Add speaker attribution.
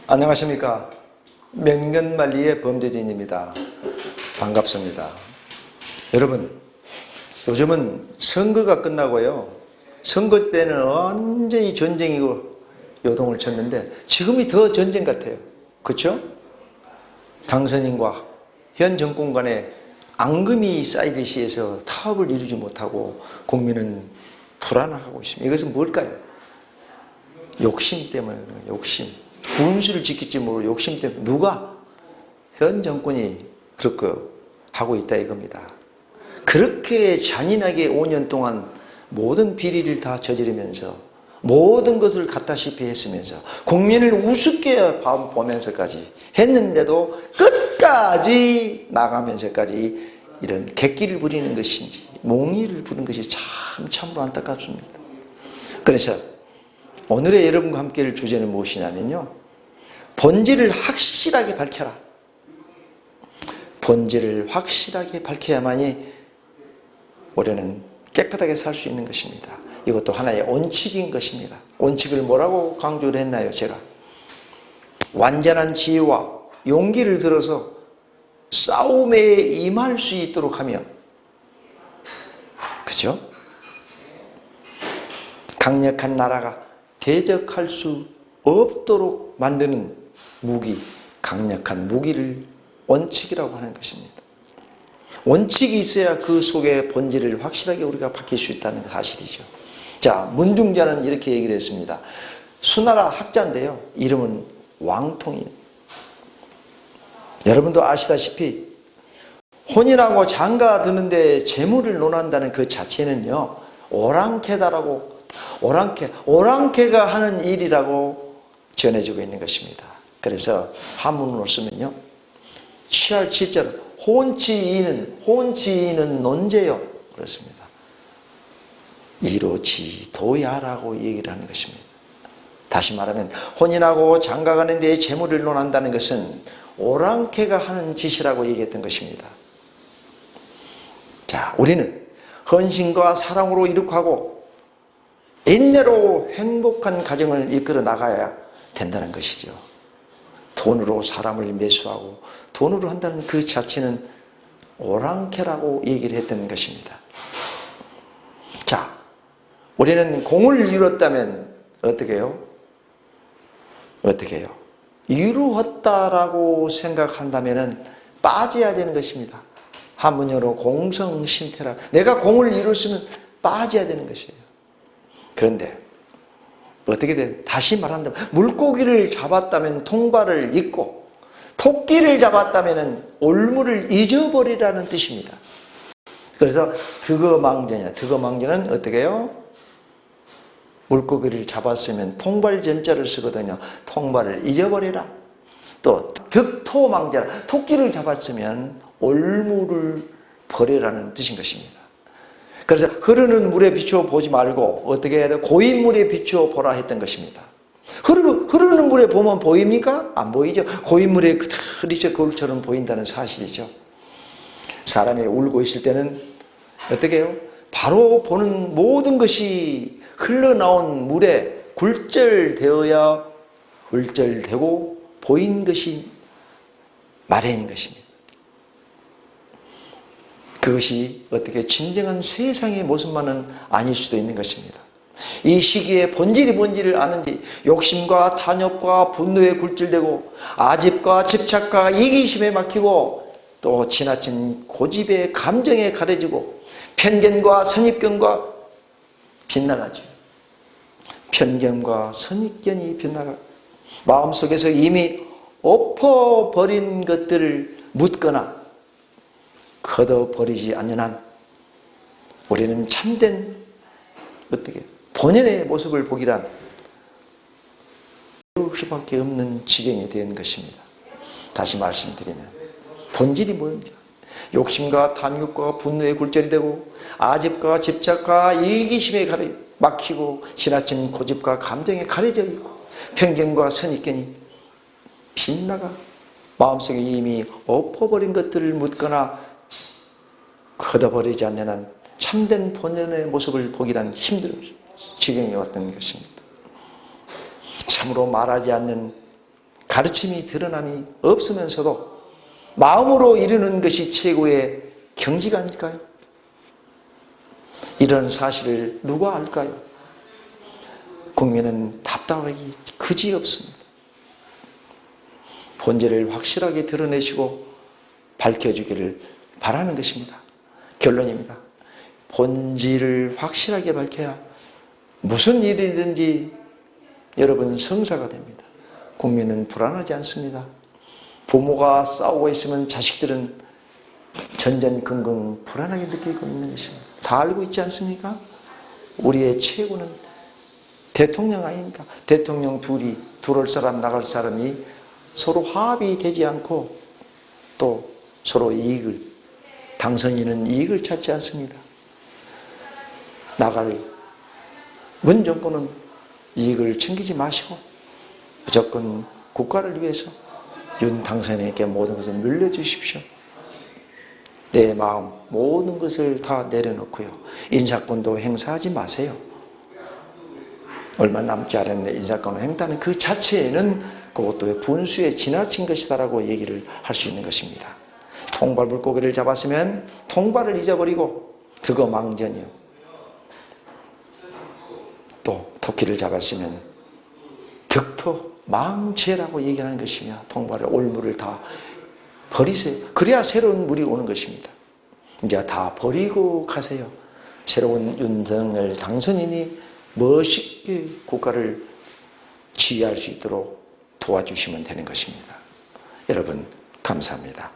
Speaker 1: 안녕하십니까. 명견만리의 범죄진입니다. 반갑습니다. 여러분, 요즘은 선거가 끝나고요, 선거 때는 완전히 전쟁이고 요동을 쳤는데 지금이 더 전쟁 같아요. 그렇죠? 당선인과 현 정권 간에 앙금이 쌓이듯이 해서 타협을 이루지 못하고 국민은 불안하고 있습니다. 이것은 뭘까요? 욕심 때문에. 욕심. 군수를 지킬지 모르고 욕심 때문에. 누가? 현 정권이 그렇게 하고 있다 이겁니다. 그렇게 잔인하게 5년 동안 모든 비리를 다 저지르면서 모든 것을 갖다시피 했으면서 국민을 우습게 보면서까지 했는데도 끝까지 나가면서까지 이런 객기를 부리는 것인지 몽리를 부리는 것이 참으로 안타깝습니다. 그래서 오늘의 여러분과 함께 할 주제는 무엇이냐면요, 본질을 확실하게 밝혀라. 본질을 확실하게 밝혀야만이 우리는 깨끗하게 살 수 있는 것입니다. 이것도 하나의 원칙인 것입니다. 원칙을 뭐라고 강조를 했나요? 제가 완전한 지혜와 용기를 들어서 싸움에 임할 수 있도록 하며, 그죠? 강력한 나라가 대적할 수 없도록 만드는 무기, 강력한 무기를 원칙이라고 하는 것입니다. 원칙이 있어야 그 속의 본질을 확실하게 우리가 밝힐 수 있다는 사실이죠. 자, 문중자는 이렇게 얘기를 했습니다. 수나라 학자인데요, 이름은 왕통이에요. 여러분도 아시다시피 혼인하고 장가 드는데 재물을 논한다는 그 자체는요, 오랑캐다라고, 오랑캐가 하는 일이라고 전해지고 있는 것입니다. 그래서 한문으로 쓰면요, 취할 치자로 혼치이는 논제요, 그렇습니다. 이로지도야라고 얘기를 하는 것입니다. 다시 말하면 혼인하고 장가 가는 데 재물을 논한다는 것은 오랑캐가 하는 짓이라고 얘기했던 것입니다. 자, 우리는 헌신과 사랑으로 이룩하고 인내로 행복한 가정을 이끌어 나가야 된다는 것이죠. 돈으로 사람을 매수하고 돈으로 한다는 그 자체는 오랑캐라고 얘기를 했던 것입니다. 자, 우리는 공을 이뤘다면 어떻게 해요? 어떻게 해요? 이루었다라고 생각한다면 빠져야 되는 것입니다. 한문으로 공성신태라. 내가 공을 이뤘으면 빠져야 되는 것이에요. 그런데 어떻게 돼? 다시 말한다면 물고기를 잡았다면 통발을 잊고 토끼를 잡았다면 올무를 잊어버리라는 뜻입니다. 그래서 득어망전이야. 득어망전은 어떻게 해요? 물고기를 잡았으면 통발 전자를 쓰거든요. 통발을 잊어버리라. 또 득토망자라. 토끼를 잡았으면 올무를 버리라는 뜻인 것입니다. 그래서 흐르는 물에 비추어 보지 말고 어떻게 해야 돼? 고인 물에 비추어 보라 했던 것입니다. 흐르는 물에 보면 보입니까? 안 보이죠. 고인 물에 그들이 거울처럼 보인다는 사실이죠. 사람이 울고 있을 때는 어떻게 해요? 바로 보는 모든 것이 흘러나온 물에 굴절되어야 굴절되고 보인 것이 마련인 것입니다. 그것이 어떻게 진정한 세상의 모습만은 아닐 수도 있는 것입니다. 이 시기에 본질이 뭔지를 아는지 욕심과 탐욕과 분노에 굴절되고 아집과 집착과 이기심에 막히고 또 지나친 고집의 감정에 가려지고 편견과 선입견과 빗나가죠. 편견과 선입견이 빗나가 마음속에서 이미 엎어버린 것들을 묻거나 걷어버리지 않는 한 우리는 참된 어떻게 본연의 모습을 보기란 그럴 수밖에 없는 지경이 된 것입니다. 다시 말씀드리면 본질이 뭐입니까? 욕심과 탐욕과 분노에 굴절이 되고 아집과 집착과 이기심에 막히고 지나친 고집과 감정에 가려져 있고 편견과 선입견이 빗나가 마음속에 이미 엎어버린 것들을 묻거나 걷어버리지 않는 한 참된 본연의 모습을 보기란 힘든 지경이 왔던 것입니다. 참으로 말하지 않는 가르침이 드러남이 없으면서도 마음으로 이루는 것이 최고의 경지가 아닐까요? 이런 사실을 누가 알까요? 국민은 답답하기 그지없습니다. 본질을 확실하게 드러내시고 밝혀주기를 바라는 것입니다. 결론입니다. 본질을 확실하게 밝혀야 무슨 일이든지 여러분 성사가 됩니다. 국민은 불안하지 않습니다. 부모가 싸우고 있으면 자식들은 전전긍긍 불안하게 느끼고 있는 것입니다. 다 알고 있지 않습니까? 우리의 최고는 대통령 아닙니까? 대통령 둘이 들어올 사람 나갈 사람이 서로 화합이 되지 않고 또 서로 이익을, 당선인은 이익을 찾지 않습니다. 나갈 문 정권은 이익을 챙기지 마시고 무조건 국가를 위해서 윤 당선인에게 모든 것을 물려주십시오. 내 마음 모든 것을 다 내려놓고요. 인사권도 행사하지 마세요. 얼마 남지 않았는데 인사권을 행사하는 그 자체에는 그것도 분수에 지나친 것이다라고 얘기를 할 수 있는 것입니다. 통발 물고기를 잡았으면 통발을 잊어버리고 득어망전이요. 또 토끼를 잡았으면 득토망체라고 얘기하는 것이며 통발을 올물을 다 버리세요. 그래야 새로운 물이 오는 것입니다. 이제 다 버리고 가세요. 새로운 윤석열 당선인이 멋있게 국가를 지휘할 수 있도록 도와주시면 되는 것입니다. 여러분 감사합니다.